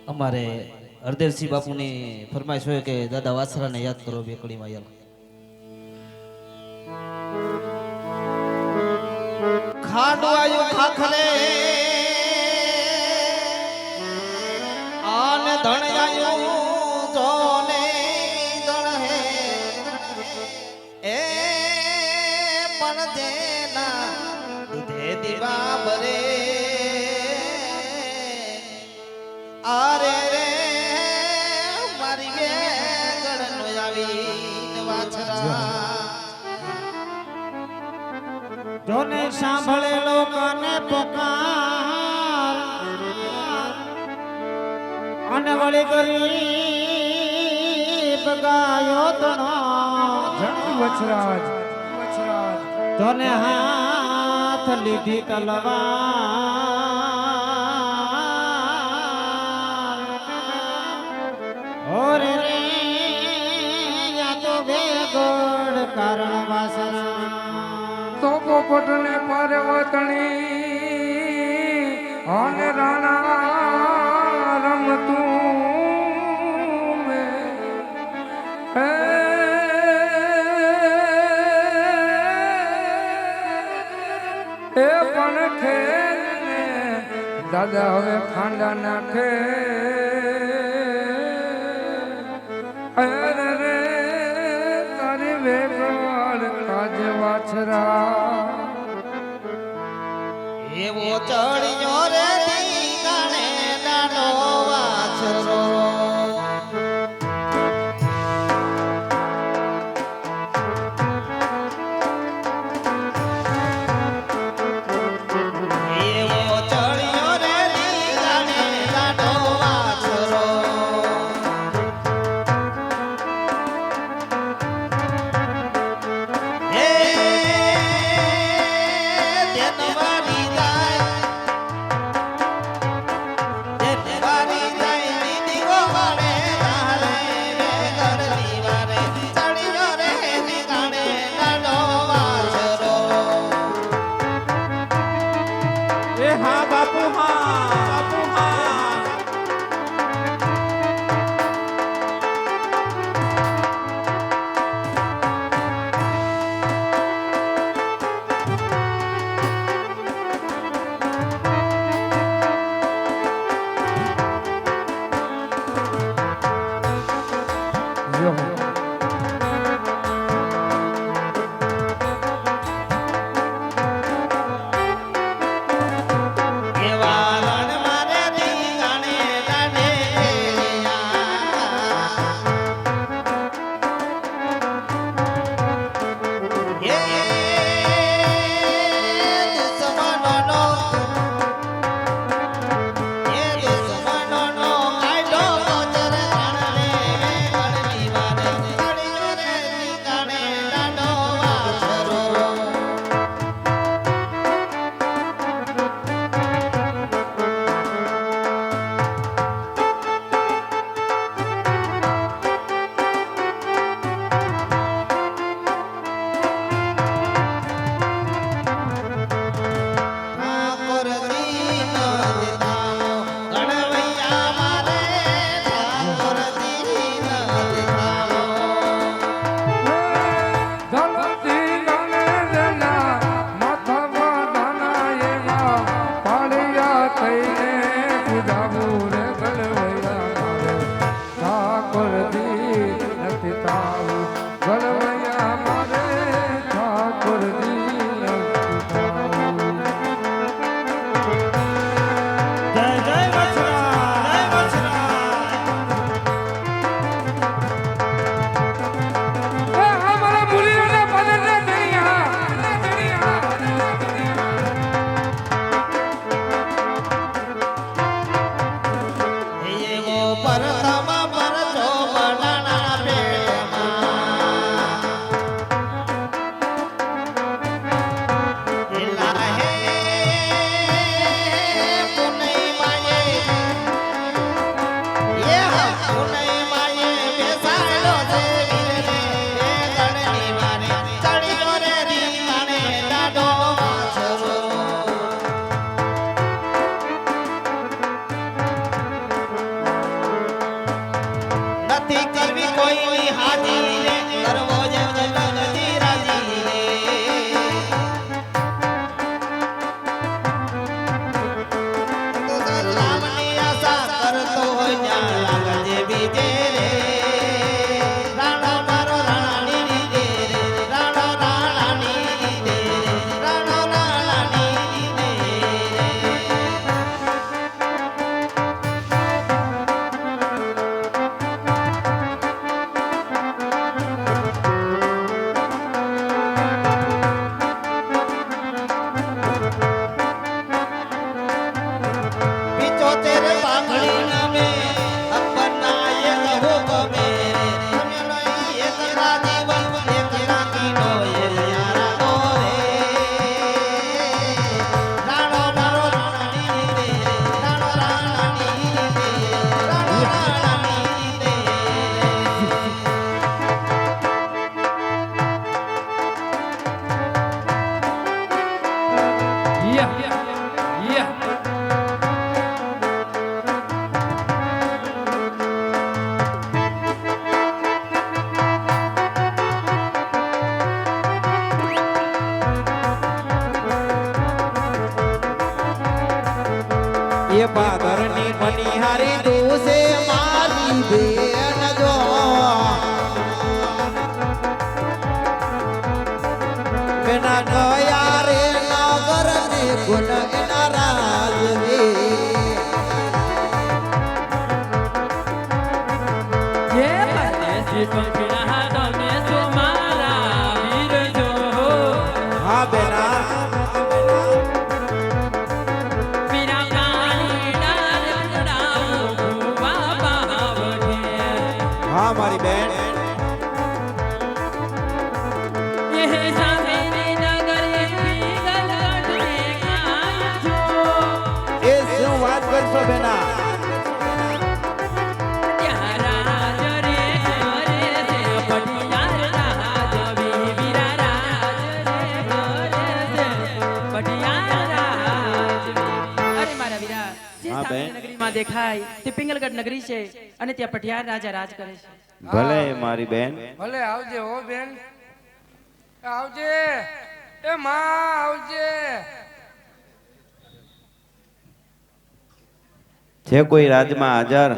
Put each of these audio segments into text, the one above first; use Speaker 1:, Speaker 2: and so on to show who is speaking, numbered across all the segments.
Speaker 1: અમારે હરદેવસિંહ બાપુની ફરમાઈશ હોય કે દાદા વાછરાને યાદ કરો બે કડીમાં યાર.
Speaker 2: ખાડવાયું ખાખરે આન ધણયાયું જોને દળહે એ પણ દેના દૂધે દીવા ભરે આરે રે મારી વે ગળનો આવી વાછરા જોને સાંભળે લોકોને પોકાર અને વળી ગરીબ ગાયો તણો
Speaker 3: વચરાજ
Speaker 2: જોને હાથ લીધી તલવાર ઓરે રે યા તો બેગોડ કારણ વાસના
Speaker 3: તો પોપટને પર્વતણી અને રાણા રમતું હે એ પણ ખેલને દાદા હવે ખાંડા નાખે અરે રે તારી વેગળ કાજ વાછરા
Speaker 2: એવો ચડિયો રે દીગાણે નાનો વાછરો એવો ચડિયો રે દીગાણે નાનો વાછરો હે દેનવારી જાય દેનવારી જાય દીવો મળે તારે વેગળ દીવારે ચડિયો રે દીગાણે નાનો વાછરો
Speaker 3: એ હા બાપુ હા બાપુ હા
Speaker 2: એવા રણ મારે દીગાણે તેવી કોઈની હાજી રે કરવો જેમ જગતી રાજી રે તો રામની આશા કરતો હોય ત્યાં લાગજે બીજે રે રાણો મારો રાણાની રે રાણો રાણાની રે રાણો રાણાની રે પિચોતેર પાંખડી નામે અકબરના એક હુકમે રમેલો એક રાજીવન એક રાખીનો એક યારા ગોરે રાણો મારો રાણાની રે રાણો રાણાની રે રાણો રાણાની રે
Speaker 3: એ પાદરની મનિહારી દોષે મારી બેન જો બેના ગયા રે નગર ને ગુણ એના રાજ રે
Speaker 4: જે પરદેશી પંખીના તમે છો મારા વીર જો
Speaker 3: હા બેના
Speaker 4: વીરા પ્રાણી ડાર ચડાવો ભૂવા પાવઠે
Speaker 3: હા મારી બેન
Speaker 4: એ સામેની નગરી પીગલગઢ ને કાય છો
Speaker 3: એ શું વાત કરશો બેના
Speaker 4: ત્યાં રાજ રે કરે છે પટિયાર રાજ વીરા રાજ રે કરે છે પટિયાર રાજ અરે મારા વીરા જે
Speaker 3: હા, બેન.
Speaker 4: સામેની નગરીમાં દેખાય તે પિંગલગઢ નગરી છે અને ત્યાં પટિયાર રાજા રાજ કરે છે
Speaker 3: ભલે મારી બેન
Speaker 5: ભલે આવજે હો બેન આવજે એ માં આવજે
Speaker 3: છે કોઈ રાજમાં હાજર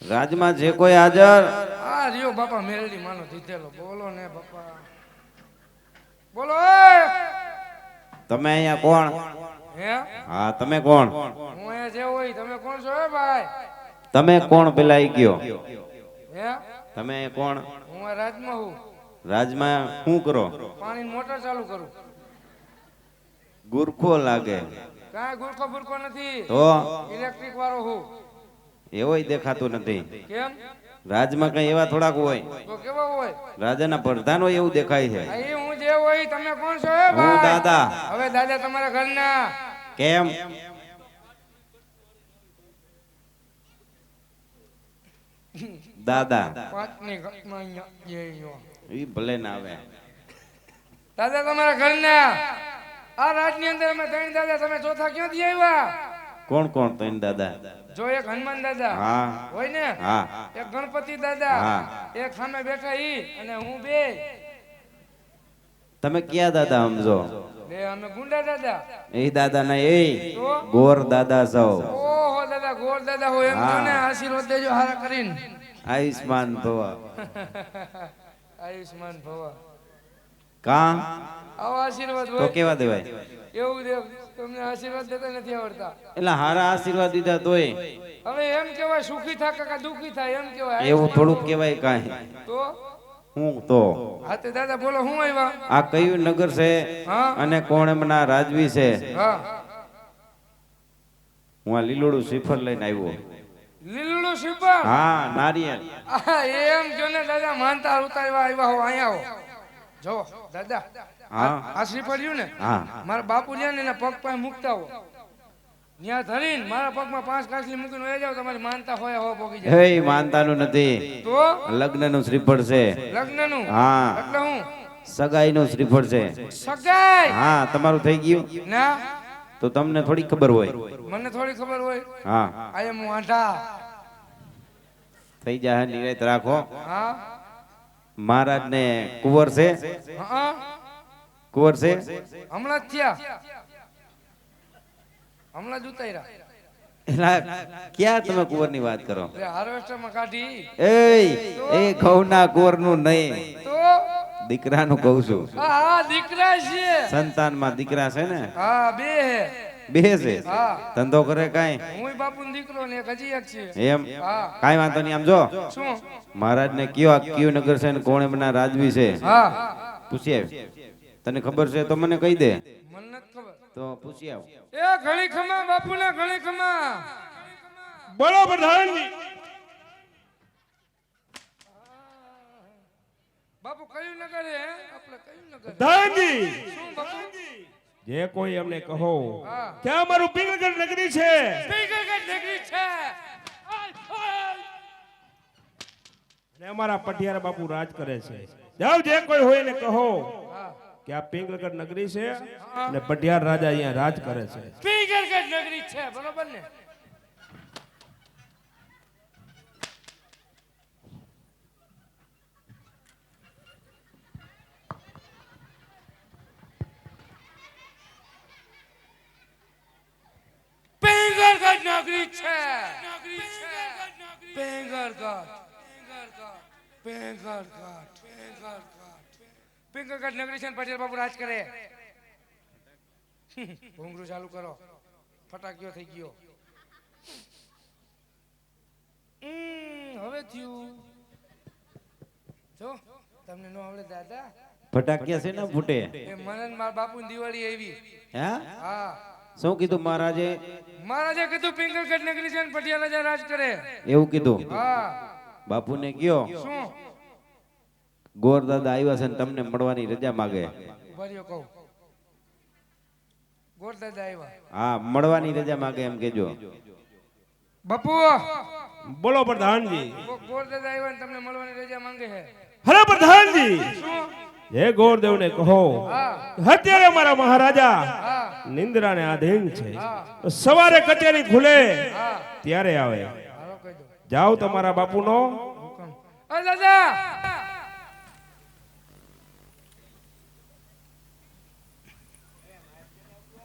Speaker 3: રાજમાં છે કોઈ હાજર
Speaker 5: આ રહ્યો બાપા મેલડી માનો દીધેલો બોલો ને બાપા બોલો ઓય.
Speaker 3: તમે અહીંયા કોણ
Speaker 5: હે
Speaker 3: હા તમે કોણ
Speaker 5: હું અહીંયા જે હોય તમે કોણ છો હે ભાઈ
Speaker 3: તમે કોણ પેલા ઈ ગયો
Speaker 5: હે
Speaker 3: તમે અહીંયા કોણ
Speaker 5: હું આ રાજમાં હું
Speaker 3: રાજમાં શું કરો
Speaker 5: પાણી મોટર ચાલુ કરું
Speaker 3: ગુરખો લાગે
Speaker 5: કાંઈ ગુરખો બુરખો નથી
Speaker 3: તો
Speaker 5: ઇલેક્ટ્રિક વાળો હું
Speaker 3: એવોય દેખાતું નથી
Speaker 5: કેમ
Speaker 3: રાજમાં કઈ એવા થોડાક હોય
Speaker 5: તો કેવા હોય
Speaker 3: રાજાના પ્રધાન હોય એવું દેખાય છે
Speaker 5: આ ઈ હું જે હોય તમે કોણ છો હે
Speaker 3: હું
Speaker 5: ભાઈ
Speaker 3: દાદા
Speaker 5: હવે દાદા તમારા ઘરના
Speaker 3: કેમ દાદા
Speaker 5: પાંચની ઘટના અહીંયા જે યો.
Speaker 3: ઈ ભલે ના આવે
Speaker 5: દાદા તમારા ઘરના આ રાજની અંદર અમે ત્રણ દાદા તમે ચોથા ક્યાંથી આવ્યા
Speaker 3: કોણ કોણ તઈને દાદા
Speaker 5: જો એક હનુમાન દાદા
Speaker 3: હા
Speaker 5: હોય ને
Speaker 3: હા
Speaker 5: એક ગણપતિ દાદા
Speaker 3: હા.
Speaker 5: એક સામે બેઠા ઈ અને હું બે
Speaker 3: તમે ક્યાં દાદા સમજો
Speaker 5: બે અમે ગુંડા દાદા
Speaker 3: એ દાદા ના એ
Speaker 5: તો
Speaker 3: ગોર દાદા સૌ
Speaker 5: ઓહો દાદા ગોળ દાદા હોય એમ
Speaker 3: હા.
Speaker 5: કહો ને આશીર્વાદ દેજો હારા કરીને
Speaker 3: આયુષ્માન ભવા
Speaker 5: આયુષ્માન ભવા
Speaker 3: કા
Speaker 5: આવો આશીર્વાદ
Speaker 3: તો
Speaker 5: હોય
Speaker 3: કેવા દેવાય
Speaker 5: એવું દેવ તમને આશીર્વાદ દેતા નથી આવડતા
Speaker 3: એટલે હારા આશીર્વાદ દીધા તોય
Speaker 5: હવે એમ કેવાય સુખી થાય કાકા દુખી થાય એમ કેવાય
Speaker 3: એવું થોડુંક કેવાય કાંઈ
Speaker 5: તો
Speaker 3: હું તો
Speaker 5: હા તે દાદા બોલો હું આવ્યા
Speaker 3: આ કયું નગર છે
Speaker 5: હા
Speaker 3: અને કોણ એમના રાજવી છે
Speaker 5: હા
Speaker 3: હું આ લીલોડું શ્રીફળ લઈને આવ્યો
Speaker 5: લીલું શિપા
Speaker 3: હા નારિયેળ
Speaker 5: એમ જો ને દાદા માનતા ઉતારવા આવ્યા હો અહીંયા હો જો દાદા
Speaker 3: હા
Speaker 5: આ શ્રીફળ રહ્યું ને
Speaker 3: હા
Speaker 5: મારા બાપુ લ્યા ને એના પગ પાસે મૂકતા હો ત્યાં ધરીને મારા પગમાં 5 કાસલી મૂકીને વહી જાવ તમારી માનતા હોય હો પોગી જાય
Speaker 3: હે માનતાનું નથી
Speaker 5: તો
Speaker 3: લગ્નનું શ્રીફળ છે
Speaker 5: લગ્નનું
Speaker 3: હા
Speaker 5: એટલે હું
Speaker 3: સગાઈનું શ્રીફળ છે
Speaker 5: સગાઈ
Speaker 3: હા તમારું થઈ ગયું
Speaker 5: ના
Speaker 3: તો તમને થોડી ખબર હોય
Speaker 5: મને થોડી ખબર હોય
Speaker 3: હા
Speaker 5: આઈ એમ વાંઢા
Speaker 3: થઈ જાય નિરાત રાખો.
Speaker 5: હા
Speaker 3: મહારાજ ને કુંવર છે?
Speaker 5: હા
Speaker 3: કુંવર છે?
Speaker 5: હમણાં જ થયા, હમણાં જ ઉતાર્યા.
Speaker 3: એલા ક્યાં તમે કુંવર ની વાત કરો?
Speaker 5: હાર્વેસ્ટર માં કાઢી.
Speaker 3: એ ઘઉંના કુંવર નું નહીં,
Speaker 5: તો
Speaker 3: દીકરાનું કહું છું.
Speaker 5: હા દીકરા છે.
Speaker 3: સંતાનમાં દીકરા છે ને?
Speaker 5: હા બે હે.
Speaker 3: બે છે?
Speaker 5: હા
Speaker 3: ધંધો કરે કાંઈ?
Speaker 5: હું બાપુ દીકરો ને એક હજી એક છે.
Speaker 3: એમ?
Speaker 5: હા
Speaker 3: કાંઈ વાંધો નહીં. આમ જો
Speaker 5: શું?
Speaker 3: મહારાજ ને કયો આ કયું નગર છે ને કોણ એમના રાજવી છે
Speaker 5: હા
Speaker 3: પૂછી આવ. તને ખબર છે તો મને કહી દે,
Speaker 5: મને નથી ખબર.
Speaker 3: તો પૂછી આવ.
Speaker 5: એ ઘણી ખમા બાપુ ના ઘણી ખમા.
Speaker 6: બોલો પ્રધાનજી.
Speaker 5: બાપુ કયું નગર હે આપણે? કયું નગર?
Speaker 6: પ્રધાનજી,
Speaker 5: શું બાપુ?
Speaker 6: જે કોઈ અમને કહો
Speaker 5: હા
Speaker 6: કે અમારું પિંગલગઢ નગરી છે,
Speaker 5: પિંગલગઢ નગરી છે.
Speaker 6: અને અમારા પટિયારા બાપુ રાજ કરે છે. જાઓ જે કોઈ હોય એને કહો
Speaker 5: હા
Speaker 6: કે આ પિંગલગઢ નગરી છે અને પટિયાર રાજા અહીંયા રાજ કરે છે.
Speaker 5: પિંગલગઢ નગરી છે, બરોબર ને? પિંગલગઢ નગરી છે. પિંગલગઢ પિંગલગઢ નગરી છે ને પટેલ બાબુ રાજ કરે. ઘૂંઘરું ચાલુ કરો, ફટાકીઓ થઈ ગયો. હવે થયું. જો તમને નો આવડે દાદા?
Speaker 3: ફટાકિયા છે ને ફૂટે?
Speaker 5: એ મને મારા બાપુ ની દિવાળી આવી.
Speaker 3: હે?
Speaker 5: હા
Speaker 3: શું કીધું મહારાજે?
Speaker 5: મહારાજે કીધું પિંગલગઢ નગરી છે ને પટિયા રાજા રાજ કરે.
Speaker 3: એવું કીધું?
Speaker 5: હા
Speaker 3: બાપુને કયો
Speaker 5: શું?
Speaker 3: ગોર દાદા આવ્યા છે ને તમને મળવાની રજા માગે.
Speaker 5: ભર્યો કહું ગોરદાદા આવ્યા.
Speaker 3: હા, મળવાની રજા માગે એમ કેજો.
Speaker 5: બાપુ
Speaker 6: બોલો પ્રધાનજી.
Speaker 5: ગોરદાદા આવ્યા ને તમને મળવાની રજા માંગે છે.
Speaker 6: હરે પ્રધાનજી,
Speaker 5: શું?
Speaker 6: જે ગોરદેવ ને કહો
Speaker 5: હા
Speaker 6: અત્યારે અમારા મહારાજા
Speaker 5: હા
Speaker 6: નિંદ્રાને આધીન છે,
Speaker 5: હા
Speaker 6: તો સવારે કચેરી ખુલે
Speaker 5: હા
Speaker 6: ત્યારે આવે.
Speaker 5: હાલો કહી દો
Speaker 6: જાઓ તમારા બાપુનો
Speaker 5: હુકમ. અ દાદા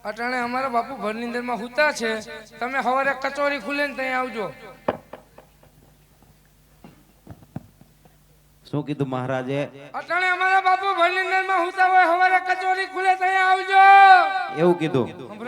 Speaker 5: અટાણે અમારા બાપુ ભરનિંદર માં હુતા છે. તમે સવારે કચોરી ખુલે ને ત્યાં આવજો.
Speaker 3: શું કીધું મહારાજે?
Speaker 5: અટાણે અમારા બાપુ ભરનિંદર માં હુતા હોય, સવારે કચોરી ખુલે ત્યાં આવજો.
Speaker 3: એવું કીધું?
Speaker 5: સંભળાણું?